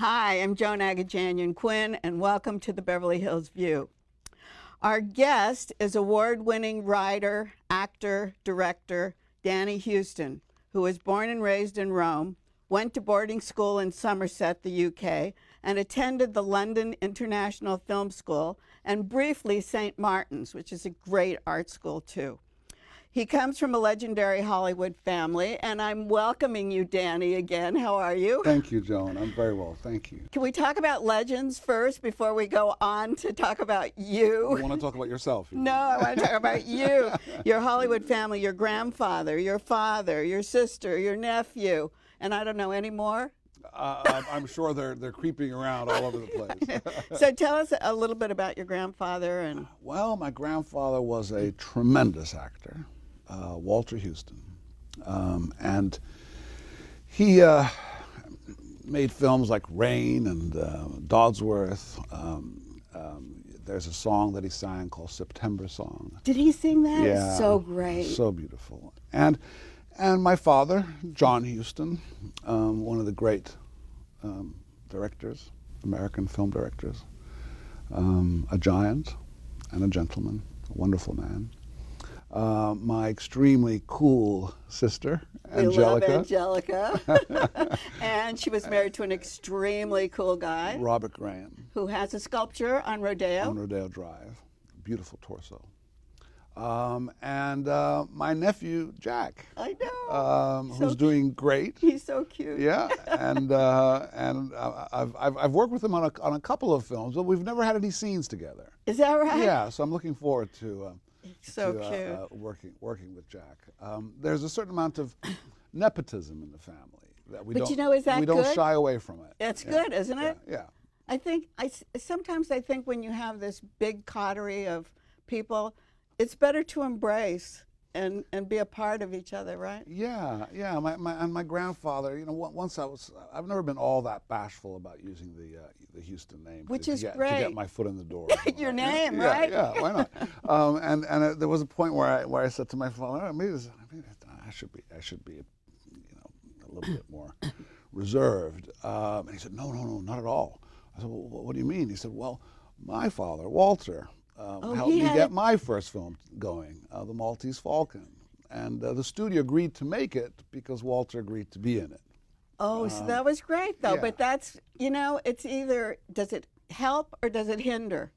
Hi, I'm Joan Quinn, and welcome to the Beverly Hills View. Our guest is award-winning writer, actor, director Danny Huston, who was born and raised in Rome, went to boarding school in Somerset, the UK, and attended the London International Film School and briefly St. Martin's, which is a great art school too. He comes from a legendary Hollywood family, and I'm welcoming you, Danny, again. How are you? Thank you, Joan. I'm very well, thank you. Can we talk about legends first before we go on to talk about you? You want to talk about yourself? No, I want to talk about you, your Hollywood family, your grandfather, your father, your sister, your nephew, and I don't know any more. I'm sure they're creeping around all over the place. So tell us a little bit about your grandfather. Well, my grandfather was a tremendous actor, Walter Huston, and he made films like Rain and Dodsworth. There's a song that he sang called September Song. Did he sing that? Yeah, So great. So beautiful. And my father, John Huston, one of the great directors, American film directors, a giant and a gentleman, a wonderful man. My extremely cool sister, Anjelica. We love Anjelica. And she was married to an extremely cool guy. Robert Graham. Who has a sculpture on Rodeo. On Rodeo Drive. Beautiful torso. And my nephew, Jack. I know. Who's doing great. He's so cute. Yeah, and I've worked with him on a couple of films, but we've never had any scenes together. Is that right? Yeah, so I'm looking forward to cute. working with Jack. There's a certain amount of nepotism in the family that we but don't. You know, is that we good? don't shy away from it. That's good, isn't it? Yeah. Sometimes I think when you have this big coterie of people, it's better to embrace and be a part of each other, right? Yeah. My grandfather, you know, I've never been all that bashful about using the Huston name, which is great to get my foot in the door. Your name, right? Yeah, why not? And there was a point where I said to my father, maybe I should be, you know, a little bit more reserved. And he said, no, not at all. I said, well, what do you mean? He said, well, my father, Walter, helped me get my first film going, The Maltese Falcon. And the studio agreed to make it because Walter agreed to be in it. Oh, so that was great, though. Yeah. But that's, you know, it's either, does it help or does it hinder?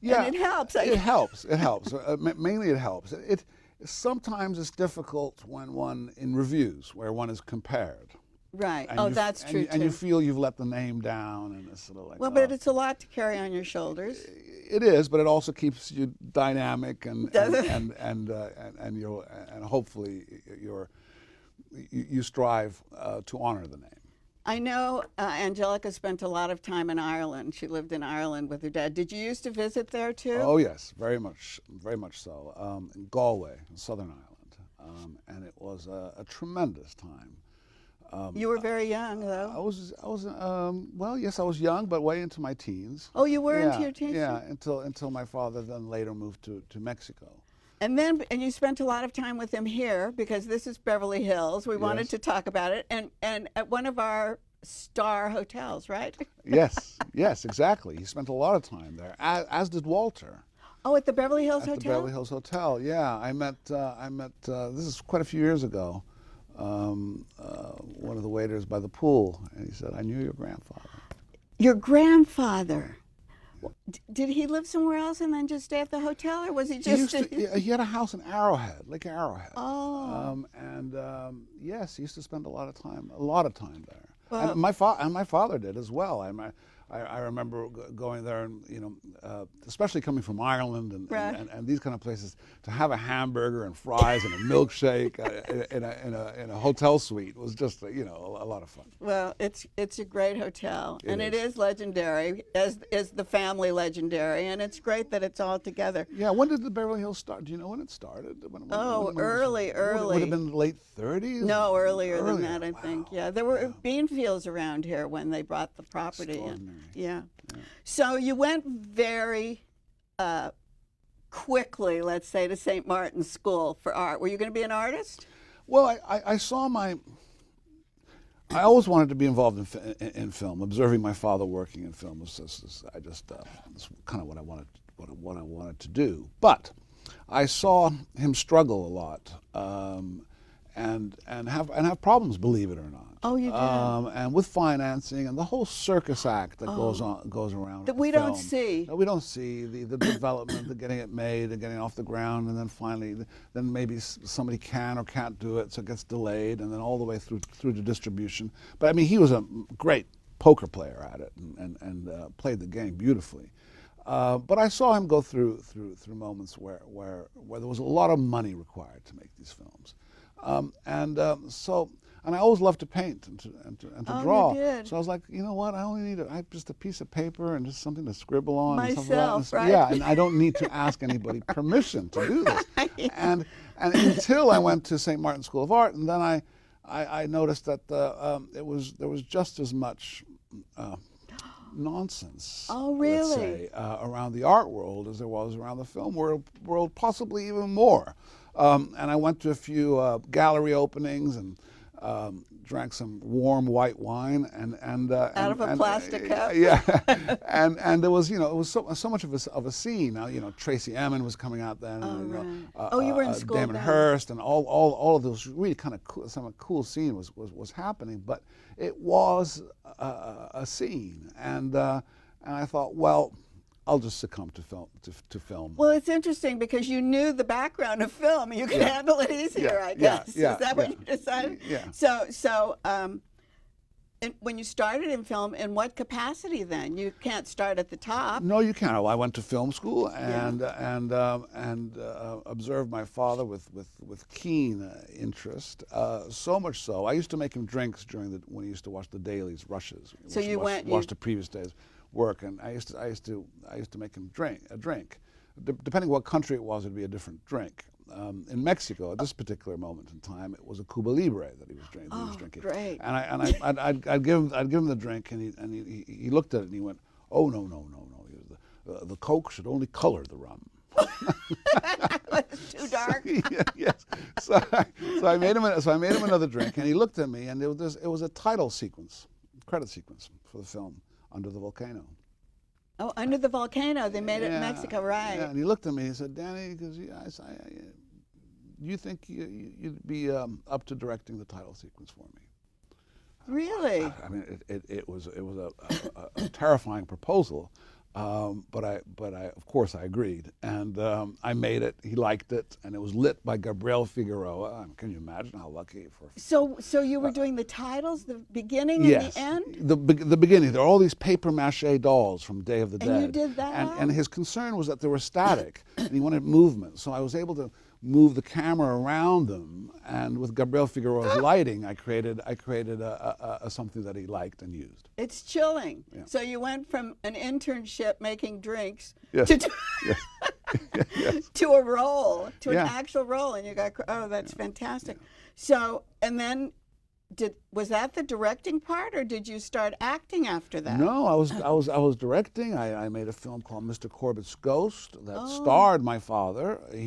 Yeah, and it helps. It helps. It helps. Mainly it helps. Sometimes it's difficult when one, in reviews, where one is compared. Right. And that's true, too. And you feel you've let the name down, and it's sort of like. Well, but it's a lot to carry on your shoulders. It is, but it also keeps you dynamic and hopefully you strive to honor the name. I know Anjelica spent a lot of time in Ireland. She lived in Ireland with her dad. Did you used to visit there too? Oh yes, very much so. In Galway, Southern Ireland, and it was a tremendous time. You were very young, though. I was well, yes, I was young, but way into my teens. Oh, you were into your teens? Yeah, until my father then later moved to Mexico. And you spent a lot of time with him here because this is Beverly Hills. We wanted to talk about it, and at one of our star hotels, right? yes, exactly. He spent a lot of time there, as did Walter. Oh, at the Beverly Hills Hotel? At the Beverly Hills Hotel, yeah. I met. This is quite a few years ago. One of the waiters by the pool, and he said, "I knew your grandfather." Your grandfather? Did he live somewhere else and then just stay at the hotel, or was he just? He had a house in Arrowhead, Lake Arrowhead. Oh. Yes, he used to spend a lot of time there. Well, and my father did as well. I remember going there, and especially coming from Ireland and these kind of places, to have a hamburger and fries and a milkshake in a hotel suite was just a lot of fun. Well, it's a great hotel, and it is legendary, as is the family legendary, and it's great that it's all together. Yeah. When did the Beverly Hills start? Do you know when it started? Early. Would have been the late 30s? No, earlier than that, I think. Yeah, there were bean fields around here when they bought the property. Yeah. So you went very quickly, let's say, to St. Martin's School for Art. Were you going to be an artist? Well, I saw my I always wanted to be involved in film. Observing my father working in film was that's kind of what I wanted to do. But I saw him struggle a lot, and have problems, believe it or not. Oh, you did. And with financing and the whole circus act that goes around. That we don't see. That we don't see the development, the getting it made, the getting it off the ground, and then finally, then maybe somebody can or can't do it, so it gets delayed, and then all the way through to distribution. But I mean, he was a great poker player at it, and played the game beautifully. But I saw him go through moments where there was a lot of money required to make these films, and I always loved to paint and to draw. You did. So I was like, you know what? I only need just a piece of paper and just something to scribble on. Myself, and stuff like that. right? Yeah, and I don't need to ask anybody permission to do this. Right. And until I went to St. Martin's School of Art, and then I noticed that there was just as much nonsense, really? let's say, around the art world as there was around the film world, possibly even more. And I went to a few gallery openings and drank some warm white wine and out of a plastic cup. Yeah, and there was, it was so much of a scene. Now, Tracy Emin was coming out then. You were in school Damon then. Hirst and all of those really kind of cool, some cool scene was happening, but it was a scene, and I thought, well, I'll just succumb to film. Well, it's interesting because you knew the background of film. You can handle it easier, I guess. Yeah, Is that what you decided? Yeah. So when you started in film, in what capacity then? You can't start at the top. No, you can't. I went to film school and observed my father with keen interest. So much so, I used to make him drinks when he used to watch the dailies, rushes. So watch the previous day's work, and I used to make him drink a drink. Depending what country it was, it'd be a different drink. In Mexico, at this particular moment in time, it was a Cuba Libre that he was drinking. Great! And I'd give him the drink, and he looked at it and he went, "Oh no! The Coke should only color the rum." It's too dark. Yes. So I made him another drink, and he looked at me, and it was a title sequence, credit sequence for the film, Under the Volcano. Oh, Under the Volcano. They made it in Mexico, right? Yeah, and he looked at me and he said, "Danny, you think you'd be up to directing the title sequence for me?" Really? I mean, it was a terrifying proposal, but I of course I agreed, and I made it. He liked it, and it was lit by Gabriel Figueroa. Can you imagine how lucky for? So you were doing the titles, the beginning yes, and the end. The beginning. There are all these paper mache dolls from Day of the Dead. And you did that. And his concern was that they were static, and he wanted movement. So I was able to move the camera around them, and with Gabriel Figueroa's lighting, I created a something that he liked and used. It's chilling. Yeah. So you went from an internship making drinks Yes. to a role, to an Yeah. actual role, and you got that's fantastic. Yeah. So and then was that the directing part, or did you start acting after that? No, I was directing. I made a film called Mr. Corbett's Ghost that starred my father. He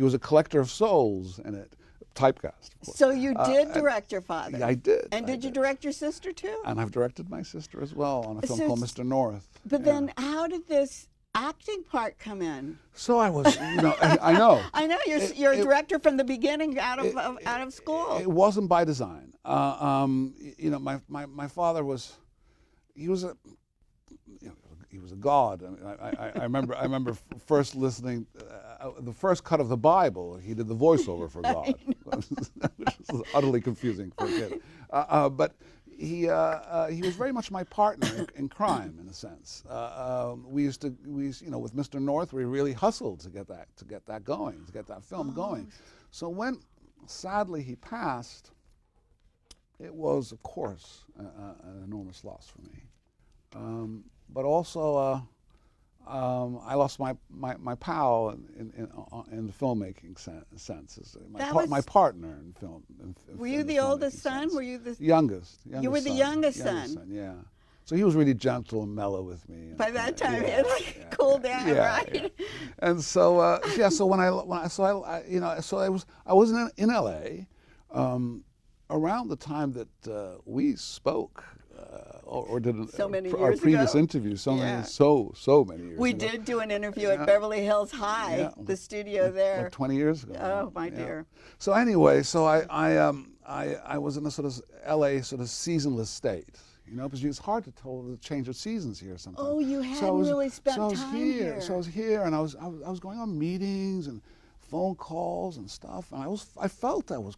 was a collector of souls in it, typecast. Of course. So you did direct your father. I did. And did you direct your sister too? And I've directed my sister as well on a film So called Mr. North. But then, how did this acting part come in? So I was, I know. I know you're a director from the beginning, out of school. It wasn't by design. My father was, he was a god. I remember first listening, the first cut of the Bible. He did the voiceover for God, which was utterly confusing for a kid. But he was very much my partner in crime, in a sense. We used with Mr. North, we really hustled to get that going, to get that film going. So when, sadly, he passed, it was, of course, an enormous loss for me. But also, I lost my pal in the filmmaking sense. My partner in film. Were you the oldest son? Were you the youngest? You were the youngest son. Yeah. So he was really gentle and mellow with me. By that time, he had cooled down, right? Yeah. And so So I was in LA. around the time that we spoke, or did So many our years previous ago. interviews, so Yeah. many, so many years We ago. did do an interview Yeah. at Beverly Hills High, Yeah. the studio there. Like 20 years ago. Oh, my Yeah. dear. So anyway, so I was in a sort of LA sort of seasonless state, you know, because it's hard to tell the change of seasons here sometimes. Oh, you hadn't really spent so I was time here. here. So I was here, and I was going on meetings and phone calls and stuff, and I felt I was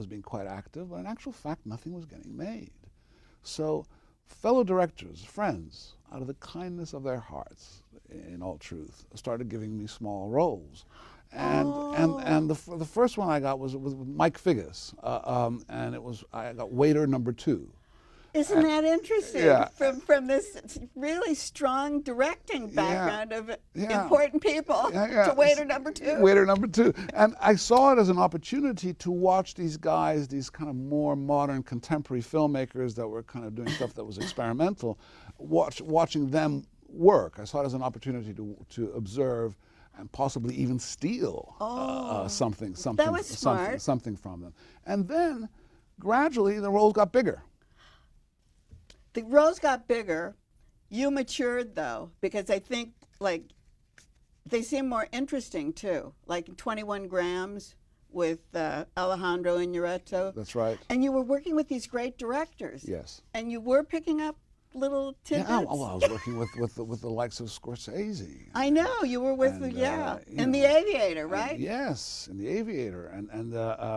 being quite active, but in actual fact, nothing was getting made. So fellow directors, friends, out of the kindness of their hearts, in all truth, started giving me small roles. And the first one I got was with Mike Figgis, and I got waiter number 2. Isn't that interesting? Yeah. From this really strong directing background of Yeah. important people to waiter number 2. Waiter number 2. And I saw it as an opportunity to watch these guys, these kind of more modern contemporary filmmakers that were kind of doing stuff that was experimental, watching them work. I saw it as an opportunity to observe and possibly even steal something That was smart. something from them. And then gradually the roles got bigger. The roles got bigger. You matured, though, because I think, like, they seem more interesting, too. Like 21 Grams with Alejandro Inarritu. That's right. And you were working with these great directors. Yes. And you were picking up little tidbits. Yeah, well, I was working with the likes of Scorsese. I know, you were with, And, in The Aviator, right? Yes, in The Aviator, and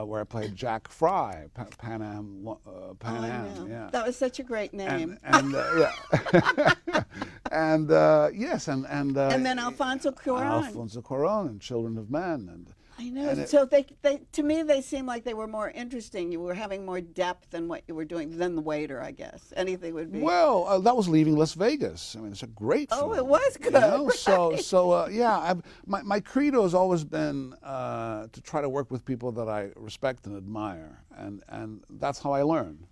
where I played Jack Fry, Pan Am, Pan Am. Yeah. That was such a great name. And yeah, and yes, and then Alfonso Cuarón. Alfonso Cuarón and Children of Men, and I know. and So they to me they seemed like they were more interesting. You were having more depth than what you were doing than The Waiter, I guess. Anything would be. well, that was Leaving Las Vegas. I mean, it's a great film. Oh, it was good. You know? Right. So yeah, my credo has always been to try to work with people that I respect and admire, and that's how I learn.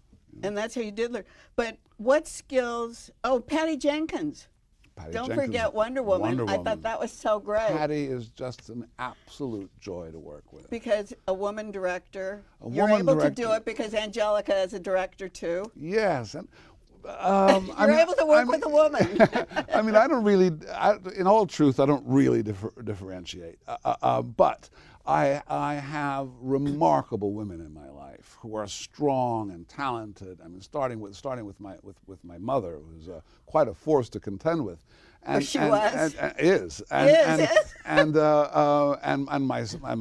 And that's how you did learn. But what skills? Oh, Patty Jenkins. Patty Don't Jenkins, forget Wonder Woman. Wonder I Woman. thought that was so great. Patty is just an absolute joy to work with. Because a woman director, A you're woman able to director. do it because Anjelica is a director too. Yes, and You're able to work with a woman. I mean, I don't really, in all truth, I don't really differentiate. But I have remarkable women in my life who are strong and talented. I mean, starting with my mother, who's quite a force to contend with. And She and, was. and is and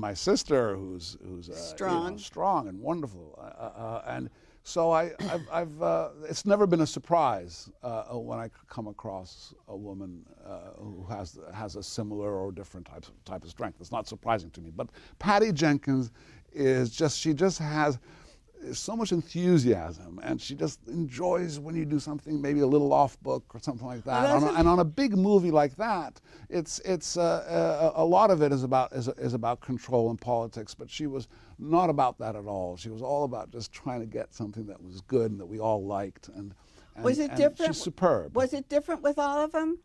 my sister, who's Strong. strong and wonderful, and so I've it's never been a surprise when I come across a woman who has a similar or different type of strength. It's not surprising to me. But Patty Jenkins she just has so much enthusiasm, and she just enjoys when you do something maybe a little off book or something like that. And on a big movie like that, it's a lot of it is about control and politics. But she was not about that at all. She was all about just trying to get something that was good and that we all liked. And Was it different? She's superb. Was it different with all of them?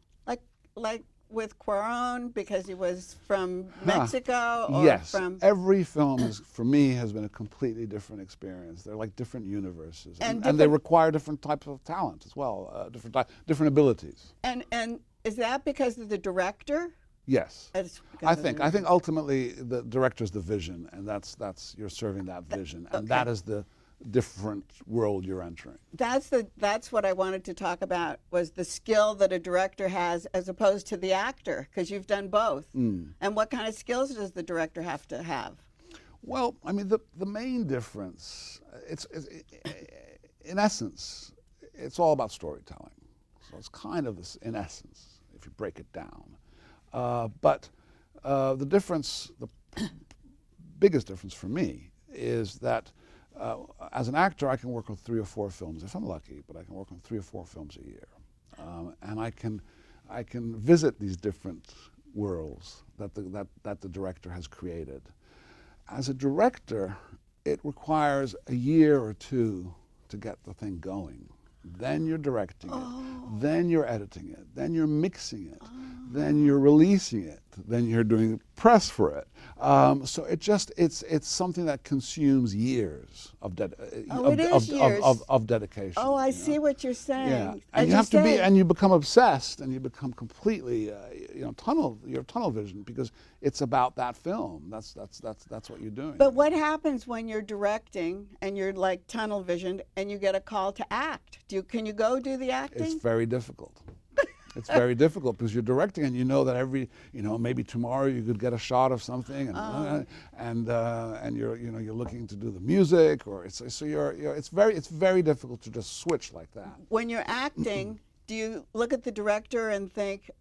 Like with Cuarón because he was from Mexico? Or Yes. From... Every film for me has been a completely different experience. They're like different universes, and they different- require different types of talent as well, different abilities. And is that because of the director? Yes. It's because of I think ultimately the director's the vision, and that's you're serving that vision, and that is the different world you're entering. That's what I wanted to talk about, was the skill that a director has as opposed to the actor, because you've done both. And what kind of skills does the director have to have? Well, I mean, the main difference, it's in essence, it's all about storytelling. So it's kind of this, in essence, if you break it down. But the difference, the biggest difference for me, is that as an actor, I can work on 3 or 4 films, if I'm lucky, but I can work on 3 or 4 films a year. And I can visit these different worlds that the director has created. As a director, it requires a year or 2 to get the thing going. then you're directing it, then you're editing it, then you're mixing it, then you're releasing it, then you're doing press for it. So it's something that consumes years of dedication. Oh, I see what you're saying. Yeah, and you have to be, and you become obsessed, and you become completely, you're tunnel vision, because it's about that film. That's what you're doing. But what happens when you're directing and you're like tunnel visioned and you get a call to act? Can you go do the acting? It's very difficult. It's very difficult because you're directing and you know that maybe tomorrow you could get a shot of something, and you're looking to do the music, it's very difficult to just switch like that. When you're acting, do you look at the director and think,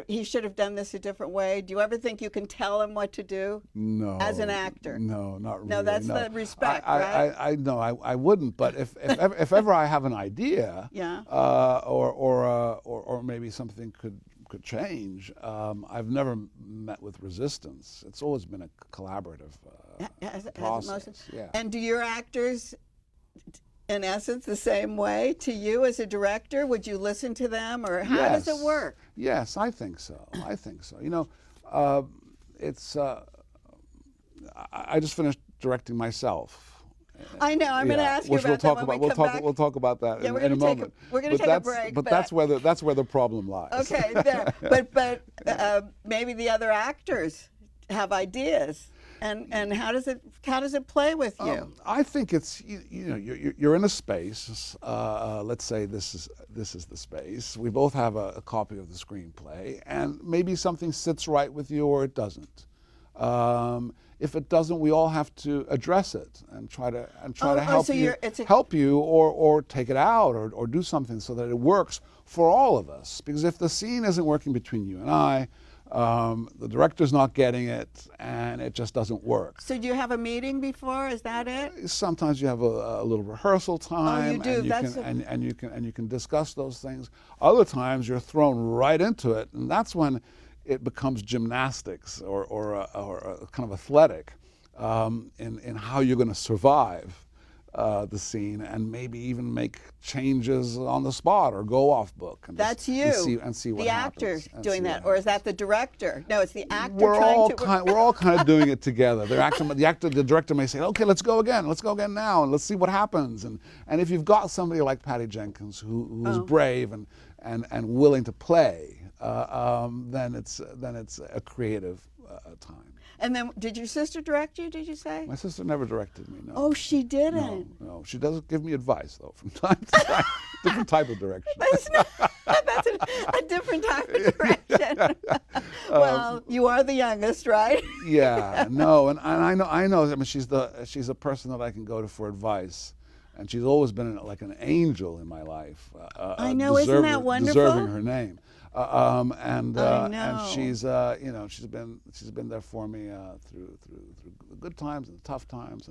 he should have done this a different way? Do you ever think you can tell him what to do? No. As an actor? No, not really. No, that's the respect, right? I wouldn't. But if ever I have an idea, yeah, or maybe something could change, I've never met with resistance. It's always been a collaborative process. Yeah. And do your actors, in essence, the same way to you as a director? Would you listen to them, or how does it work? Yes, I think so. I just finished directing myself. I know. I'm going to ask you about that when we come back. We'll talk about that in a moment. We're going to take a break. But that's where the problem lies. Okay, there. But maybe the other actors have ideas. And how does it play with you? I think it's you're in a space. Let's say this is the space. We both have a copy of the screenplay, and maybe something sits right with you or it doesn't. If it doesn't, we all have to address it and try to help you or take it out or do something so that it works for all of us. Because if the scene isn't working between you and I, the director's not getting it, and it just doesn't work. So do you have a meeting before? Is that it? Sometimes you have a little rehearsal time. Oh, you do. And you can discuss those things. Other times you're thrown right into it, and that's when it becomes gymnastics or kind of athletic in how you're going to survive the scene, and maybe even make changes on the spot or go off book. That's you. And see what The happens. actor doing that, or is that the director? No, it's the actor we're all kind of doing it together. The director may say, "Okay, let's go again now, and let's see what happens." And if you've got somebody like Patty Jenkins who's brave and willing to play, then it's a creative time. And then, did your sister direct you, did you say? My sister never directed me, no. Oh, she didn't? No. She does give me advice, though, from time to time. Different type of direction. That's a different type of direction. Well, you are the youngest, right? Yeah, no, and I know. I mean, she's a person that I can go to for advice. And she's always been like an angel in my life. I know, isn't that wonderful? Deserving her name. And she's she's been there for me through the good times and the tough times,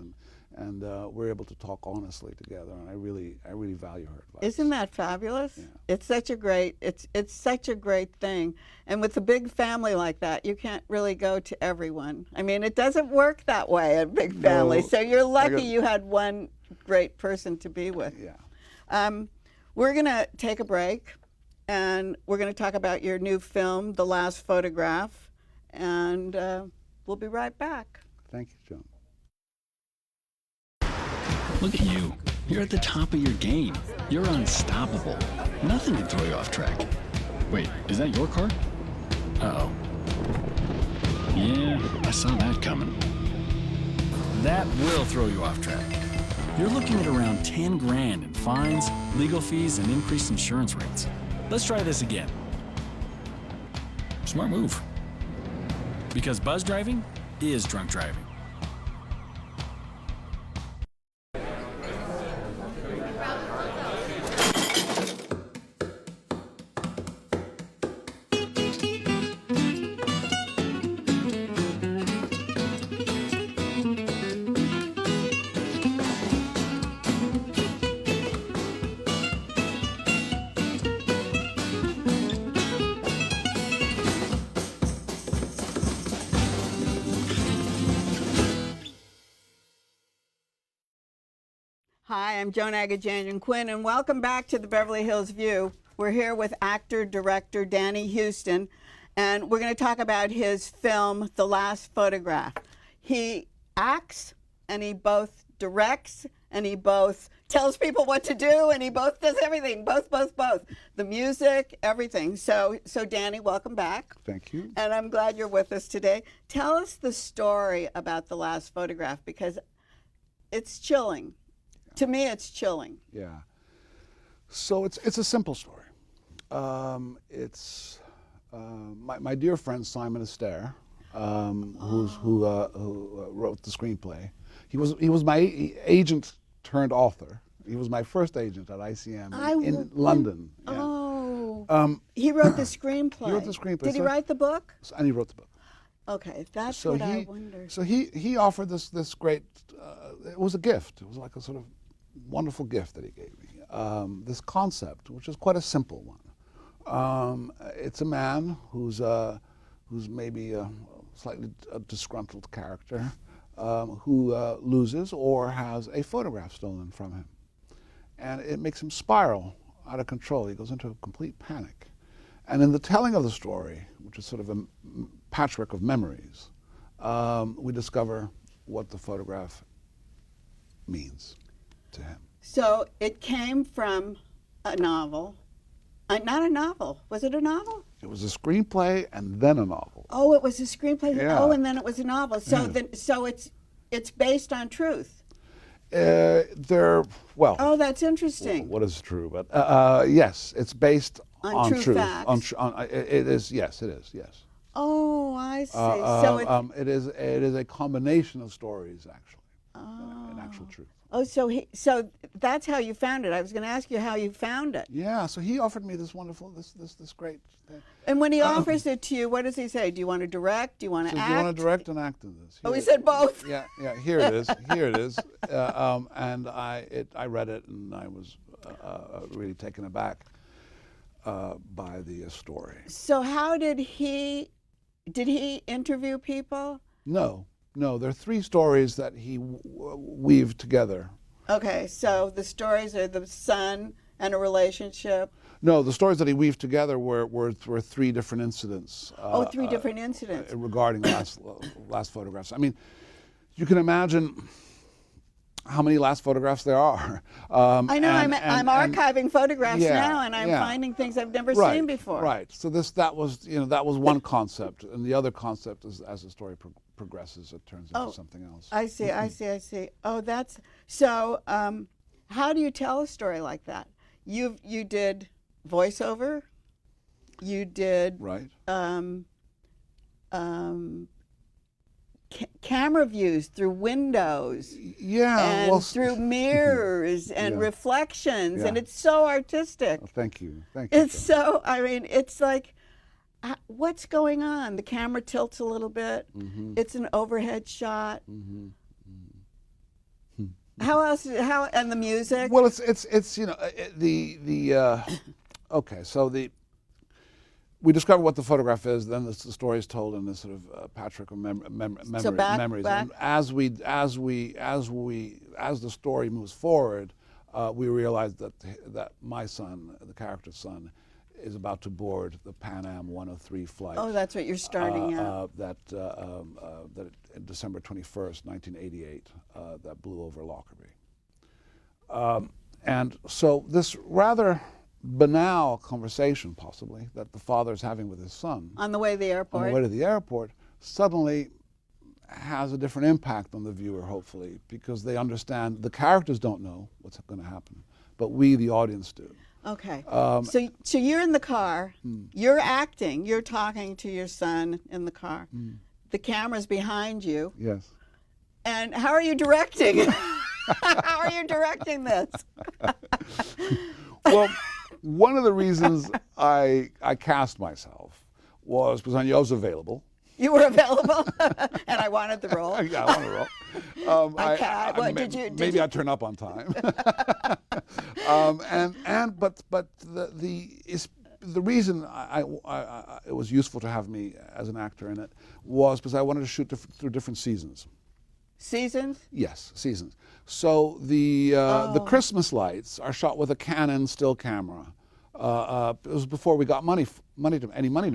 and we're able to talk honestly together, and I really value her advice. Isn't that fabulous? Yeah. It's such a great thing, and with a big family like that, you can't really go to everyone. I mean, it doesn't work that way at a big family. No, so you're lucky you had one great person to be with. Yeah. We're gonna take a break. And we're going to talk about your new film, The Last Photograph, and we'll be right back. Thank you, Joan. Look at you. You're at the top of your game. You're unstoppable. Nothing can throw you off track. Wait, is that your car? Uh-oh. Yeah, I saw that coming. That will throw you off track. You're looking at around 10 grand in fines, legal fees, and increased insurance rates. Let's try this again. Smart move. Because buzz driving is drunk driving. Hi, I'm Joan Quinn, and welcome back to the Beverly Hills View. We're here with actor-director Danny Huston, and we're going to talk about his film, The Last Photograph. He acts, and he both directs, and he both tells people what to do, and he both does everything, both. The music, everything. So Danny, welcome back. Thank you. And I'm glad you're with us today. Tell us the story about The Last Photograph, because it's chilling. To me, it's chilling. Yeah. So it's a simple story. It's my dear friend Simon Astaire, who wrote the screenplay. He was my agent turned author. He was my first agent at ICM in London. Yeah. Oh. He wrote the screenplay. He wrote the screenplay. Did he write the book? And he wrote the book. Okay, that's what I wondered. So he offered this great. It was a gift. It was like a sort of wonderful gift that he gave me. This concept, which is quite a simple one. It's a man who's maybe a slightly disgruntled character who loses or has a photograph stolen from him, and it makes him spiral out of control. He goes into a complete panic, and in the telling of the story, which is sort of a patchwork of memories, we discover what the photograph means to him. So it came from a novel. Not a novel. Was it a novel? It was a screenplay and then a novel. Oh, it was a screenplay. Yeah. Oh, and then it was a novel. So so it's based on truth. Well. Oh, that's interesting. What is true? But yes, it's based on true truth. facts. It is. Yes, it is. Yes. Oh, I see. So it is a combination of stories, actually. An actual truth. Oh, so that's how you found it. I was going to ask you how you found it. Yeah. So he offered me this wonderful, this great thing. And when he offers it to you, what does he say? Do you want to direct? Do you want to act? Do you want to direct and act in this? Oh, he said both. Yeah. Here it is. Here it is. And I read it, and I was really taken aback by the story. So how did he interview people? No, there are three stories that he weaved together. Okay, so the stories are the son and a relationship. No, the stories that he weaved together were three different incidents. Three different incidents. Regarding last photographs. I mean, you can imagine how many last photographs there are. I know. I'm archiving photographs now, and I'm finding things I've never seen before. Right. So that was one concept, and the other concept is as the story progresses, it turns into something else. I see. Oh, that's so. How do you tell a story like that? You did voiceover. You did right. Camera views through windows, and through mirrors and reflections, and it's so artistic. Oh, thank you. It's so. I mean, it's like, what's going on? The camera tilts a little bit. Mm-hmm. It's an overhead shot. Mm-hmm. Mm-hmm. How else? And the music? Well, it's okay. So we discover what the photograph is, then the story is told in this sort of patchwork of memories. Back. And as the story moves forward, we realize that my son, the character's son, is about to board the Pan Am 103 flight. Oh, that's what you're starting out. That December 21st, 1988, that blew over Lockerbie. And so this rather banal conversation, possibly, that the father's having with his son on the way to the airport. On the way to the airport, suddenly has a different impact on the viewer, hopefully, because they understand the characters don't know what's going to happen, but we, the audience, do. Okay. So you're in the car. You're acting. You're talking to your son in the car. The camera's behind you. Yes. And how are you directing? How are you directing this? Well, one of the reasons I cast myself was because I knew I was available. You were available, and I wanted the role. Yeah, I wanted the role. Maybe I'd turn up on time. But the reason it was useful to have me as an actor in it was because I wanted to shoot through different seasons. Seasons? Yes, seasons. So the Christmas lights are shot with a Canon still camera. It was before we got any money to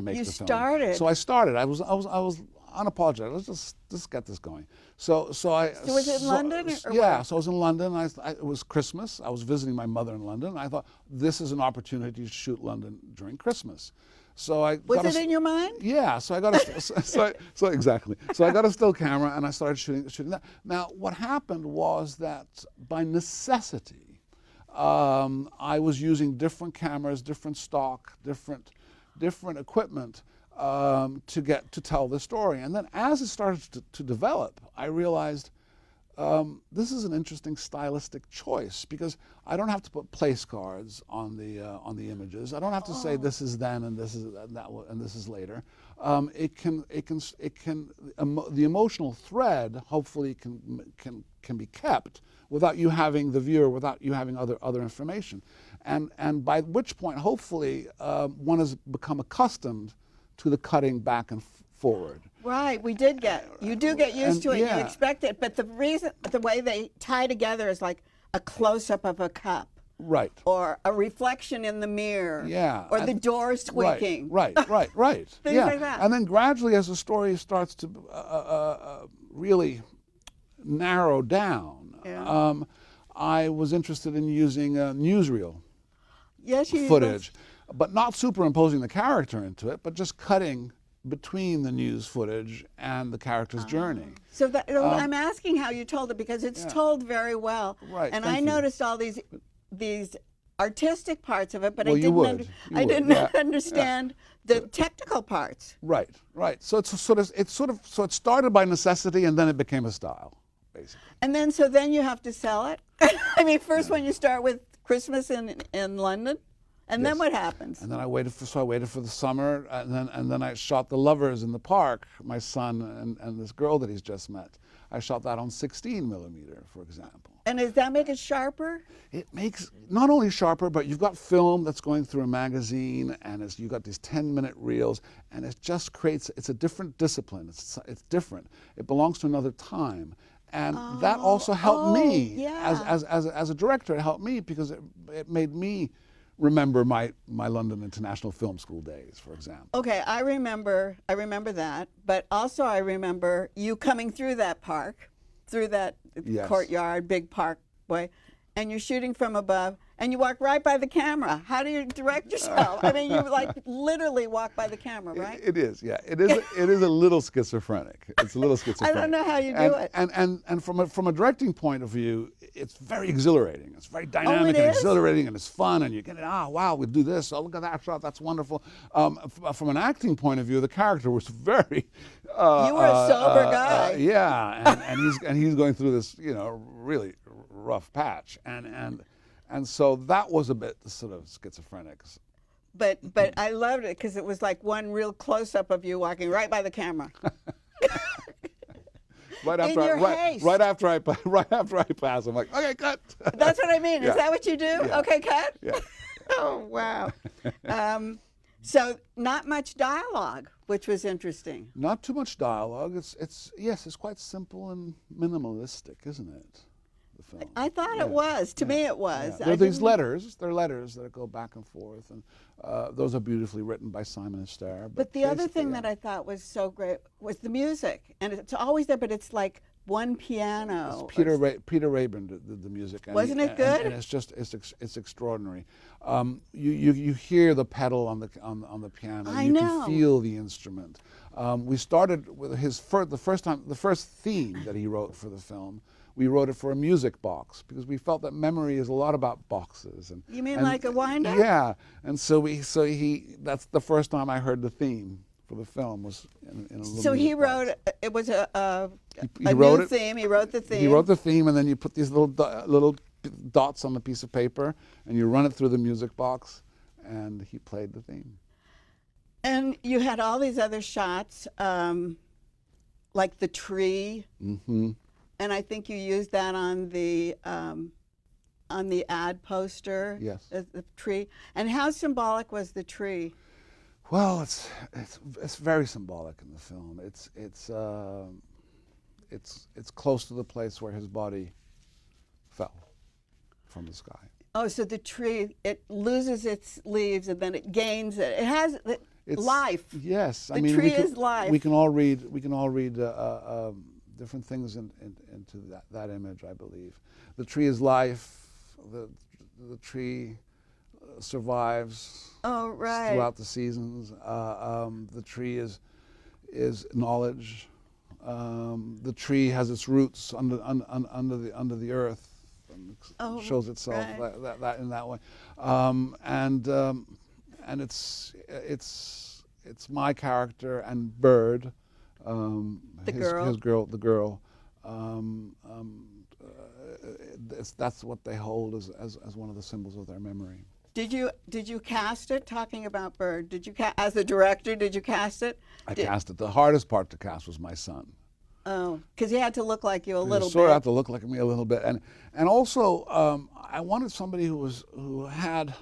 make You the film. started. So I started. I was unapologetic. Let's just get this going. So was it in London or yeah. where? So I was in London. It was Christmas. I was visiting my mother in London. And I thought this is an opportunity to shoot London during Christmas. So Was it in your mind? Yeah, so I got a so exactly. So I got a still camera and I started shooting that. Now, what happened was that by necessity, I was using different cameras, different stock, different equipment to tell the story. And then as it started to develop, I realized this is an interesting stylistic choice because I don't have to put place cards on the images. I don't have to say this is then and this is that and this is later. The emotional thread hopefully can be kept without you having the viewer, without you having other information, and by which point hopefully one has become accustomed to the cutting back and forward. Right, you do get used to it, yeah. you expect it, but the way they tie together is like a close-up of a cup. Right. Or a reflection in the mirror. Yeah. Or the door squeaking. Right. Things like that. And then gradually as the story starts to really narrow down, Yeah. I was interested in using newsreel Yes, footage, but not superimposing the character into it, but just cutting between the news footage and the character's journey. So I'm asking how you told it because it's told very well. Right, And thank I you. noticed all these artistic parts of it, but Well, I didn't understand the technical parts. Right. So it started by necessity and then it became a style, basically. And then you have to sell it. I mean, first when you start with Christmas in London, and then what happens? And then I waited for the summer, and then I shot The Lovers in the Park, my son and this girl that he's just met. I shot that on 16 millimeter, for example. And does that make it sharper? It makes not only sharper, but you've got film that's going through a magazine, and you've got these 10-minute reels, and it just creates. It's a different discipline. It's different. It belongs to another time. And that also helped me as a director. It helped me because it made me remember my London International Film School days, for example. Okay, I remember that, but also I remember you coming through that park, through that courtyard, big parkway, and you're shooting from above, and you walk right by the camera. How do you direct yourself? I mean, you like literally walk by the camera, right? It is, yeah. It is a little schizophrenic. It's a little schizophrenic. I don't know how you do it. And from a directing point of view, it's very exhilarating. It's very dynamic it and is? exhilarating, and it's fun, and you get it. Wow, we do this. Oh, look at that shot. That's wonderful. From an acting point of view, the character was very. You were a sober guy. Yeah, and he's going through this, really rough patch, and so that was a bit sort of schizophrenic. But I loved it because it was like one real close up of you walking right by the camera. Right after I pass, I'm like, okay, cut. That's what I mean. Yeah. Is that what you do? Yeah. Okay, cut. Yeah. Oh wow. So not much dialogue, which was interesting. Not too much dialogue. It's quite simple and minimalistic, isn't it? The film. I thought it was. To me, it was. Yeah. There are these letters. There are letters that go back and forth, and those are beautifully written by Simon and Starr. But the other thing that I thought was so great was the music, and it's always there, but it's like one piano. Peter Rayburn did the music. Wasn't it good? And it's extraordinary. You hear the pedal on the piano. I you know. can feel the instrument. We started with the first theme that he wrote for the film. We wrote it for a music box because we felt that memory is a lot about boxes. You mean like a wind-up? Yeah, and that's the first time I heard the theme for the film was in a little So he music box. wrote it was a He wrote new it. theme. He wrote the theme. He wrote the theme, and then you put these little dots on a piece of paper, and you run it through the music box, and he played the theme. And you had all these other shots, like the tree. Mm-hmm. And I think you used that on the ad poster. Yes. The tree. And how symbolic was the tree? Well, it's very symbolic in the film. it's close to the place where his body fell from the sky. Oh, so the tree, it loses its leaves and then it gains it. It has life. Yes, The tree is life. We can all read different things into that image, I believe. The tree is life. The tree survives. Oh, right. Throughout the seasons. The tree is knowledge. The tree has its roots under the earth. And shows itself that in that way. And it's my character and Bird, the girl. That's what they hold as one of the symbols of their memory. Did you cast it? Talking about Bird, did you as a director? Did you cast it? I cast it. The hardest part to cast was my son. Oh, because he had to look like you a little bit. Sort of had to look like me a little bit, and also I wanted somebody who had.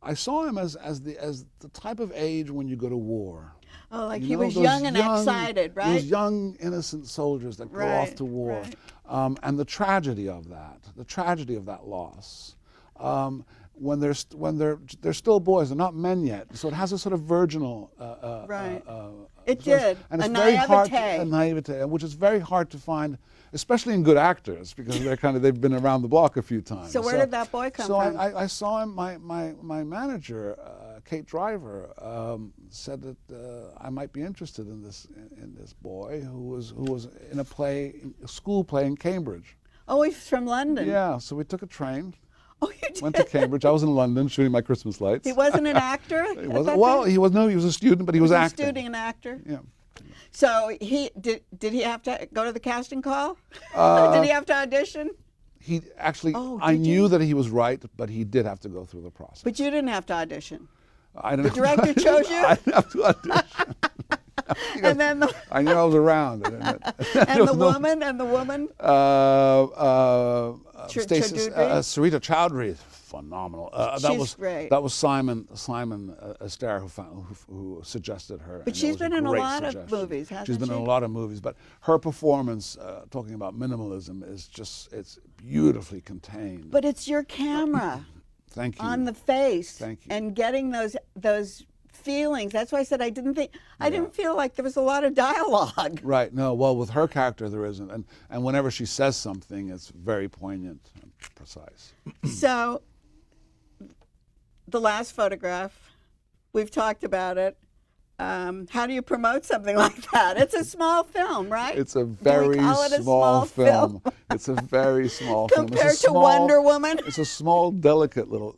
I saw him as the type of age when you go to war. Oh, like he was young and excited, right? Those young, innocent soldiers that go off to war, and the tragedy of that loss. When they're still boys, they're not men yet, so it has a sort of virginal. It did. And it's a very hard. naivete. A naivete, which is very hard to find, especially in good actors, because they've been around the block a few times. So where did that boy come from? So I saw him. My manager, Kate Driver, said that I might be interested in this boy who was in a school play in Cambridge. Oh, he's from London. Yeah. So we took a train. Oh, you did? Went to Cambridge. I was in London shooting my Christmas lights. He wasn't an actor? He wasn't. Well, he was a student, but he was acting. A student and actor? Yeah. So did he have to go to the casting call? Did he have to audition? He actually, I knew that he was right, but he did have to go through the process. But you didn't have to audition. The director chose you? I didn't have to audition. And then I knew I was around. And the woman? Sarita Chowdhury, phenomenal. She's great. That was Simon Astaire who suggested her. But she's been in a lot of movies, hasn't she? She's been in a lot of movies, but her performance, talking about minimalism, it's beautifully contained. But it's your camera. Thank you. On the face. Thank you. And getting those feelings. That's why I said I didn't feel like there was a lot of dialogue. Right. No. Well, with her character there isn't, and whenever she says something, it's very poignant and precise. So, the last photograph, we've talked about it. How do you promote something like that? It's a small film, right? It's a very small film. It's a very small film. Compared to Wonder Woman? It's a small, delicate little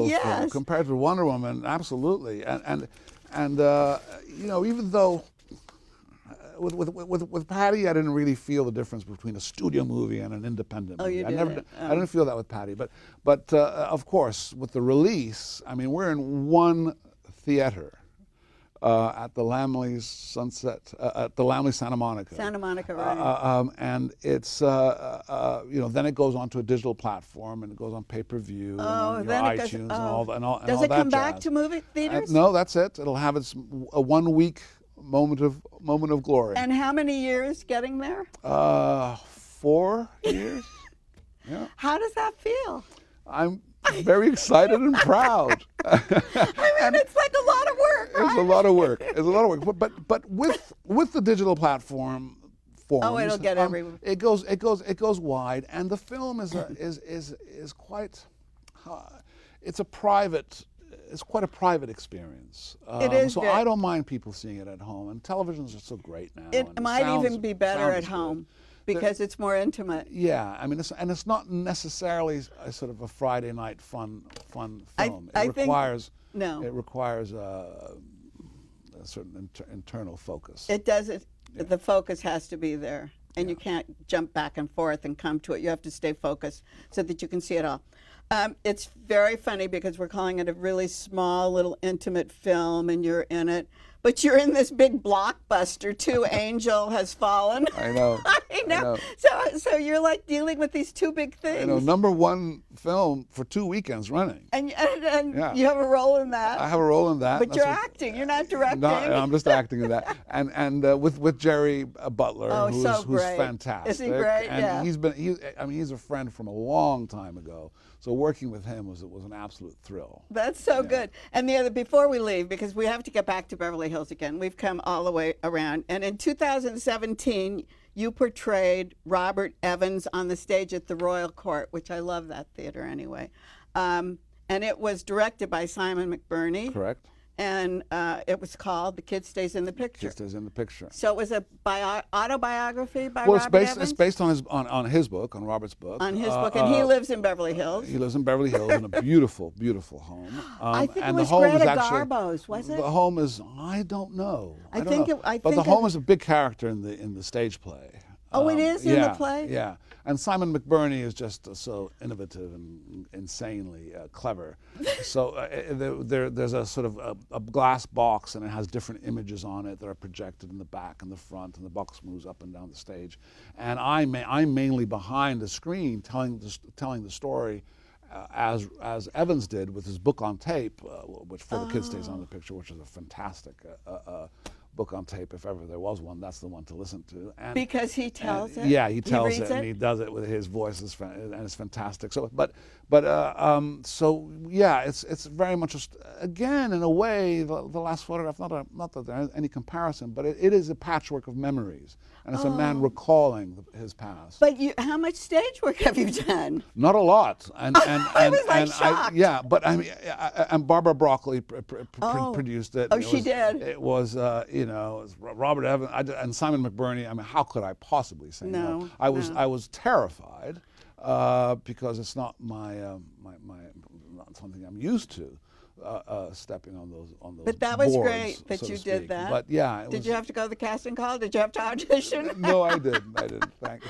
Yes. film. Compared to Wonder Woman, absolutely. And even though with Patty, I didn't really feel the difference between a studio movie and an independent movie. You I didn't? I didn't feel that with Patty. But of course, with the release, I mean, we're in one theater. At the Lamley's at the Lamley Santa Monica. Santa Monica, right. And it's, then it goes onto a digital platform and it goes on pay-per-view and on iTunes and all that. Does it come back to movie theaters? No, that's it. It'll have a 1 week moment of glory. And how many years getting there? 4 years. Yeah. How does that feel? I'm very excited and proud. I mean, it's like a lot of work, right? It's a lot of work. It's a lot of work. But with the digital platform forms, it'll get everywhere. It goes wide, and the film is quite. It's quite a private experience. It is. So I don't mind people seeing it at home, and televisions are so great now. It might even be better at home. Because it's more intimate. Yeah, I mean, it's not necessarily a sort of a Friday night fun film. It requires a certain internal focus. It does. The focus has to be there, and you can't jump back and forth and come to it. You have to stay focused so that you can see it all. It's very funny because we're calling it a really small, little intimate film, and you're in it. But you're in this big blockbuster too. Angel Has Fallen. I know. I know. So you're like dealing with these two big things. I know. Number one film for 2 weekends running. And Yeah. you have a role in that. I have a role in that. But That's you're what- acting. You're not directing. No, I'm just acting in that, and with Jerry Butler, Oh, who's so great. fantastic. Is he great? And Yeah. he's a friend from a long time ago. So working with him was an absolute thrill. That's so good. And the other, before we leave, because we have to get back to Beverly Hills again, we've come all the way around. And in 2017, you portrayed Robert Evans on the stage at the Royal Court, which I love that theater anyway. And it was directed by Simon McBurney. Correct. And it was called The Kid Stays in the Picture. Just as in the picture. So it was a autobiography by Well, Robert Evans? it's based on his book, on Robert's book. On his book, and he lives in Beverly Hills. He lives in Beverly Hills in a beautiful, beautiful home. I think and it was the home is Greta actually, Garbo's, was it? The home is, I don't know. I don't think know. it- I but think the home it- is a big character in the stage play. Oh, it is in the yeah, play? Yeah. And Simon McBurney is just so innovative and insanely clever. So there's a sort of a glass box, and it has different images on it that are projected in the back and the front, and the box moves up and down the stage. And I'm mainly behind the screen telling the story as Evans did with his book on tape, which For the Kid Stays on the Picture, which is a fantastic book on tape, if ever there was one. That's the one to listen to. And, Because he tells it? Yeah, he tells reads it, and he does it with his voice, and it's fantastic. So, so yeah, it's very much again, in a way, the last photograph. Not that there's any comparison, but it is a patchwork of memories, and it's a man recalling his past. But how much stage work have you done? Not a lot, and I was like shocked. yeah, but I mean, and Barbara Broccoli produced it. Oh, and she did. It was it was Robert Evans and Simon McBurney. I mean, how could I possibly say no? No, I was terrified because it's not my not something I'm used to. Stepping on those But that was boards, great that so to you did speak. that. But yeah, Did you have to go to the casting call? Did you have to audition? No, I didn't.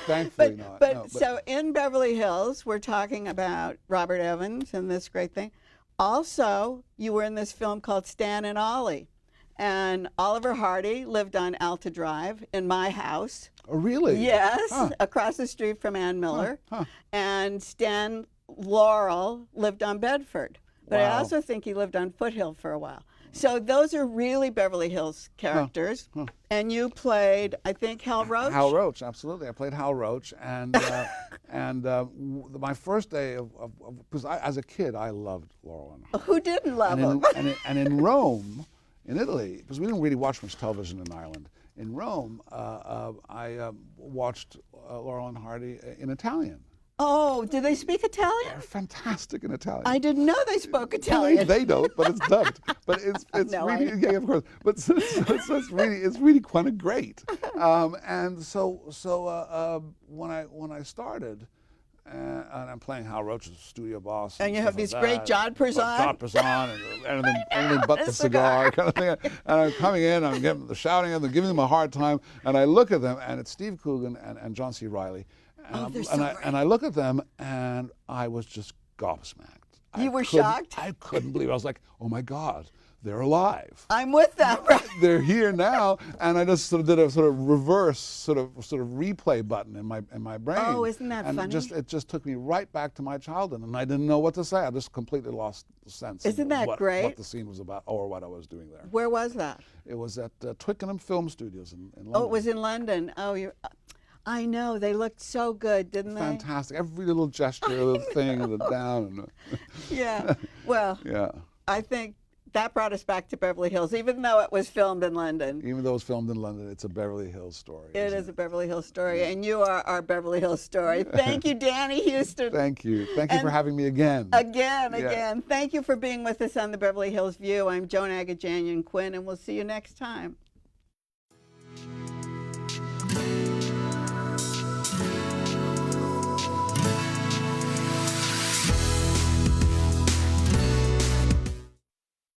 Thankfully not. But No, so in Beverly Hills, we're talking about Robert Evans and this great thing. Also, you were in this film called Stan and Ollie. And Oliver Hardy lived on Alta Drive in my house. Oh, really? Yes, Huh. across the street from Ann Miller. Huh. And Stan Laurel lived on Bedford. But I Wow. also think he lived on Foothill for a while. So those are really Beverly Hills characters. And you played, I think, Hal Roach? Hal Roach, absolutely. I played Hal Roach, and my first day because as a kid I loved Laurel and Hardy. Who didn't love him? And in Rome, in Italy, because we didn't really watch much television in Ireland. In Rome, I watched Laurel and Hardy in Italian. Oh, do they speak Italian? They're fantastic in Italian. I didn't know they spoke Italian. They don't, but it's dubbed. But it's No, really yeah, of course. But so it's really kind of great. And so when I started, and I'm playing Hal Roach's studio boss, And you have stuff these like great that. John Pruzan. John Pruzan and anything but the cigar kind of thing. And I'm coming in, I'm getting the shouting at them, giving them a hard time, and I look at them, and it's Steve Coogan and John C. Reilly. And I look at them, and I was just gobsmacked. You were shocked? I couldn't believe it. I was like, oh my God, they're alive. I'm with them. They're here now, and I just sort of did a sort of reverse sort of replay button in my brain. Oh, isn't that and funny? it just took me right back to my childhood, and I didn't know what to say. I just completely lost the sense. Isn't that what great? the scene was about, or what I was doing there. Where was that? It was at Twickenham Film Studios in London. Oh, it was in London. Oh, I know. They looked so good, didn't they? Fantastic. Every little gesture of the thing and the down. Yeah. Well, Yeah. I think that brought us back to Beverly Hills, even though it was filmed in London. Even though it was filmed in London, it's a Beverly Hills story. It is a Beverly Hills story, and you are our Beverly Hills story. Thank you, Danny Huston. Thank you. Thank you for having me again. Again. Thank you for being with us on the Beverly Hills View. I'm Joan Quinn, and we'll see you next time.